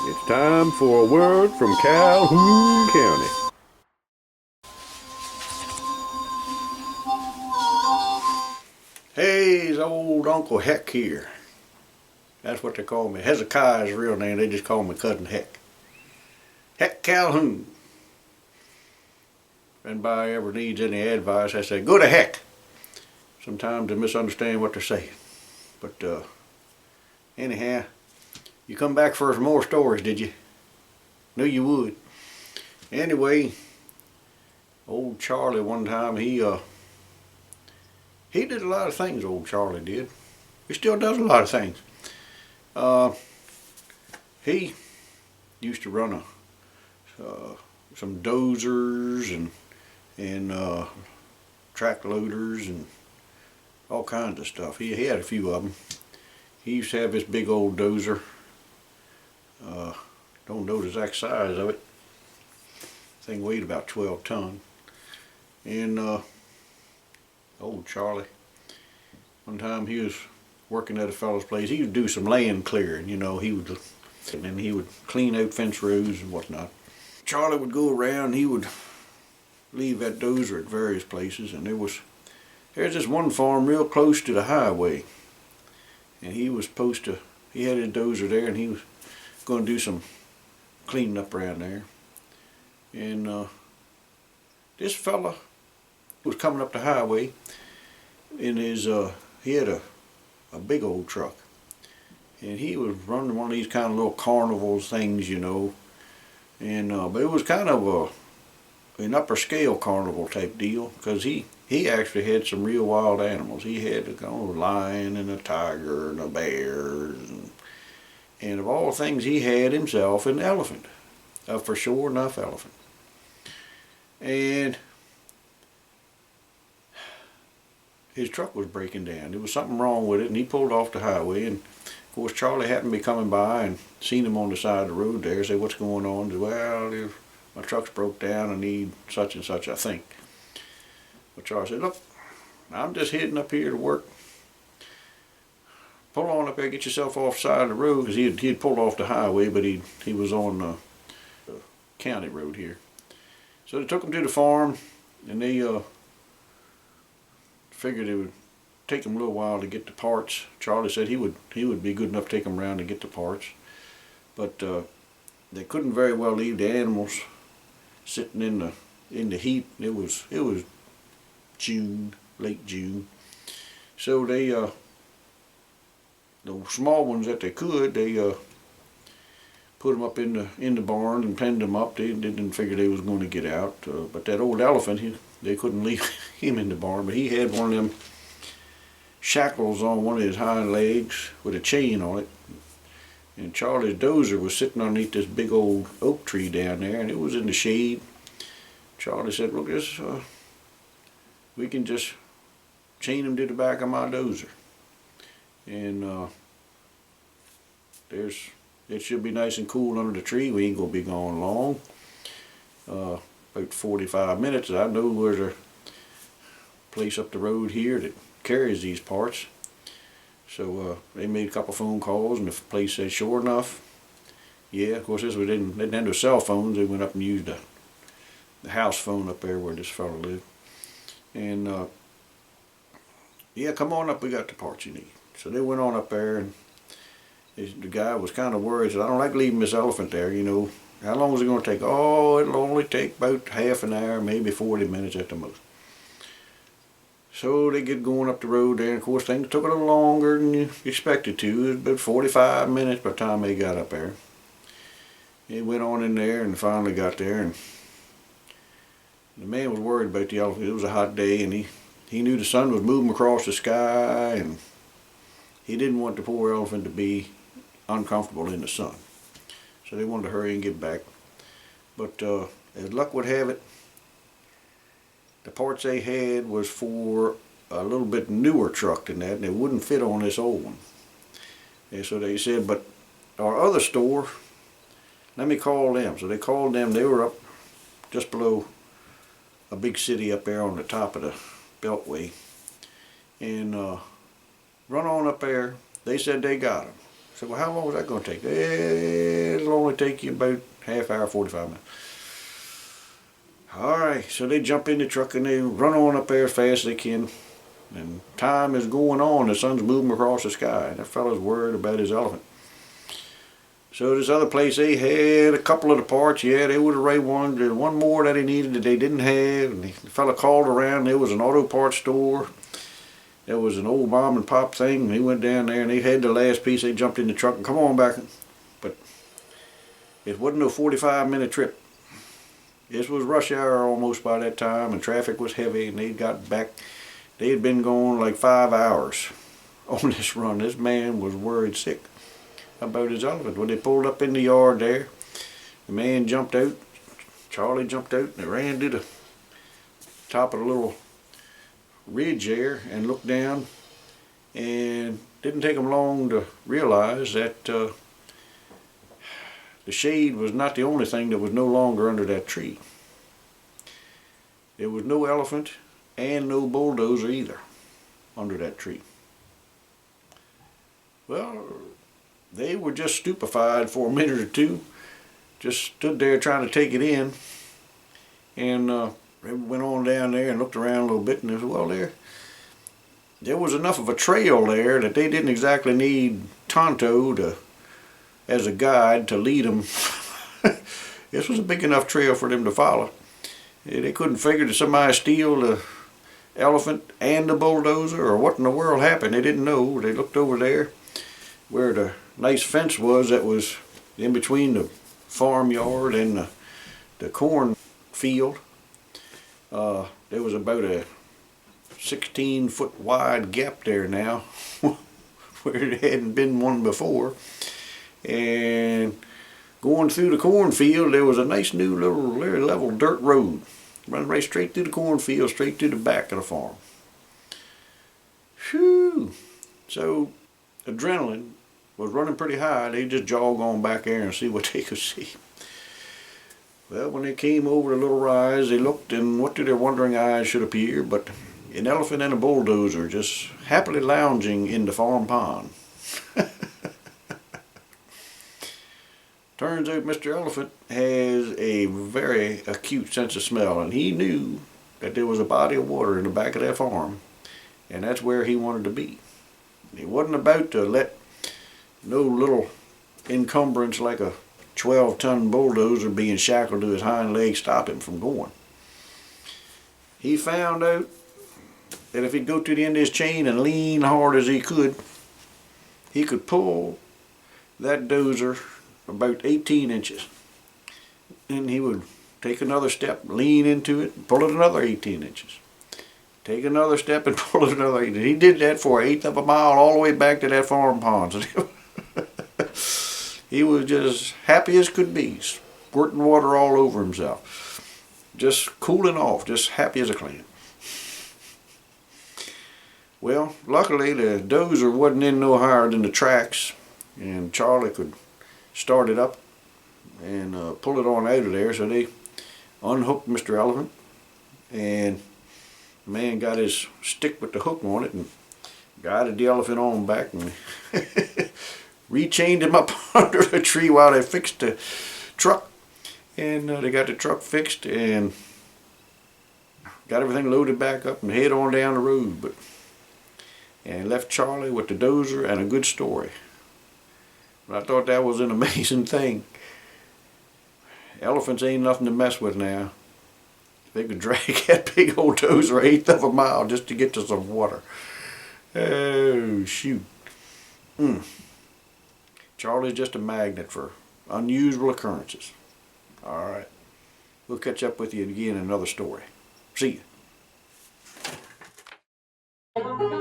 It's time for a word from Calhoune County. Hey, it's old Uncle Heck here. That's what they call me. Hezekiah's real name. They just call me Cousin Heck. Heck Calhoune. If anybody ever needs any advice, I say, go to heck. Sometimes they misunderstand what they're saying. But anyhow, you come back for some more stories, did you? Knew you would. Anyway, old Charlie one time, he did a lot of things, old Charlie did. He still does a lot of things. He used to run some dozers and track loaders and all kinds of stuff. He had a few of them. He used to have this big old dozer. Don't know the exact size of it. Thing weighed about 12 tons. And old Charlie, one time he was working at a fellow's place. He would do some land clearing, you know. He would clean out fence rows and whatnot. Charlie would go around. He would leave that dozer at various places, and there's this one farm real close to the highway, and he had his dozer there, and he was going to do some cleaning up around there. And this fella was coming up the highway in his he had a big old truck, and he was running one of these kind of little carnival things, you know. And but it was kind of an upper scale carnival type deal, because he actually had some real wild animals. He had a lion and a tiger and a bear, and of all things, he had himself an elephant, a for sure enough elephant. And his truck was breaking down. There was something wrong with it, and he pulled off the highway. And of course, Charlie happened to be coming by and seen him on the side of the road there. Said, "What's going on?" He said, "Well, my truck's broke down. I need such and such, I think." But Charlie said, "Look, I'm just heading up here to work. Pull on up there, get yourself off the side of the road," because he'd pulled off the highway, but he was on the county road here. So they took him to the farm, and they figured it would take him a little while to get the parts. Charlie said he would be good enough to take him around to get the parts, but they couldn't very well leave the animals sitting in the heat. It was June, late June. So they the small ones that they could, they put them up in the barn and penned them up. They didn't figure they was going to get out. But that old elephant, they couldn't leave him in the barn. But he had one of them shackles on one of his hind legs with a chain on it. And Charlie's dozer was sitting underneath this big old oak tree down there, and it was in the shade. Charlie said, "Look, we can just chain him to the back of my dozer. And it should be nice and cool under the tree. We ain't gonna be gone long. About 45 minutes. I know there's a place up the road here that carries these parts." So they made a couple phone calls, and the place said, "Sure enough." Yeah, of course, they didn't have no cell phones. They went up and used the house phone up there where this fellow lived. And yeah, come on up, we got the parts you need. So they went on up there, and the guy was kind of worried. Said, "I don't like leaving this elephant there, you know. How long is it going to take?" "Oh, it'll only take about half an hour, maybe 40 minutes at the most." So they get going up the road there, and of course things took a little longer than you expected to. It was about 45 minutes by the time they got up there. They went on in there and finally got there, and the man was worried about the elephant. It was a hot day, and he knew the sun was moving across the sky, and he didn't want the poor elephant to be uncomfortable in the sun. So they wanted to hurry and get back. But as luck would have it, the parts they had was for a little bit newer truck than that, and it wouldn't fit on this old one. And so they said, "But our other store, let me call them." So they called them. They were up just below a big city up there on the top of the beltway. And run on up there. They said they got them. said, well, how long is that going to take? It'll only take you about half hour, 45 minutes. All right, so they jump in the truck and they run on up there as fast as they can. And time is going on. The sun's moving across the sky. And that fella's worried about his elephant. So this other place, they had a couple of the parts. Yeah, they would have raised one. There's one more that he needed that they didn't have. And the fella called around. There was an auto parts store. There was an old mom and pop thing. And he went down there and they had the last piece. They jumped in the truck and come on back. But it wasn't a 45-minute trip. This was rush hour almost by that time, and traffic was heavy, and they got back. They had been going like 5 hours on this run. This man was worried sick about his elephant. When they pulled up in the yard there, the man jumped out, Charlie jumped out, and they ran to the top of the little ridge there and looked down, and didn't take them long to realize that the shade was not the only thing that was no longer under that tree. There was no elephant and no bulldozer either under that tree. Well, they were just stupefied for a minute or two, just stood there trying to take it in, and they went on down there and looked around a little bit, and they said, well, there was enough of a trail there that they didn't exactly need Tonto as a guide to lead them. This was a big enough trail for them to follow. They couldn't figure that somebody steal the elephant and the bulldozer, or what in the world happened. They didn't know. They looked over there where the nice fence was that was in between the farmyard and the corn field. There was about a 16-foot wide gap there now where there hadn't been one before. And going through the cornfield, there was a nice new little very level dirt road running right straight through the cornfield, straight to the back of the farm. Whew! So adrenaline was running pretty high. They just jog on back there and see what they could see. Well, when they came over the little rise, they looked, and what did their wondering eyes should appear but an elephant and a bulldozer just happily lounging in the farm pond. Turns out Mr. Elephant has a very acute sense of smell, and he knew that there was a body of water in the back of that farm, and that's where he wanted to be. He wasn't about to let no little encumbrance like a 12-ton bulldozer being shackled to his hind legs stop him from going. He found out that if he'd go to the end of his chain and lean hard as he could pull that dozer about 18 inches. And he would take another step, lean into it, and pull it another 18 inches. Take another step and pull it another 18 inches. He did that for 1/8 of a mile all the way back to that farm pond. He was just happy as could be, squirting water all over himself. Just cooling off, just happy as a clam. Well, luckily the dozer wasn't in no higher than the tracks, and Charlie could start it up and pull it on out of there. So they unhooked Mr. Elephant, and the man got his stick with the hook on it and guided the elephant on back and rechained him up under a tree while they fixed the truck. And they got the truck fixed and got everything loaded back up and head on down the road. And left Charlie with the dozer and a good story. But I thought that was an amazing thing. Elephants ain't nothing to mess with now. They could drag that big old dozer 1/8 of a mile just to get to some water. Oh, shoot. Charlie's just a magnet for unusual occurrences. All right. We'll catch up with you again in another story. See ya.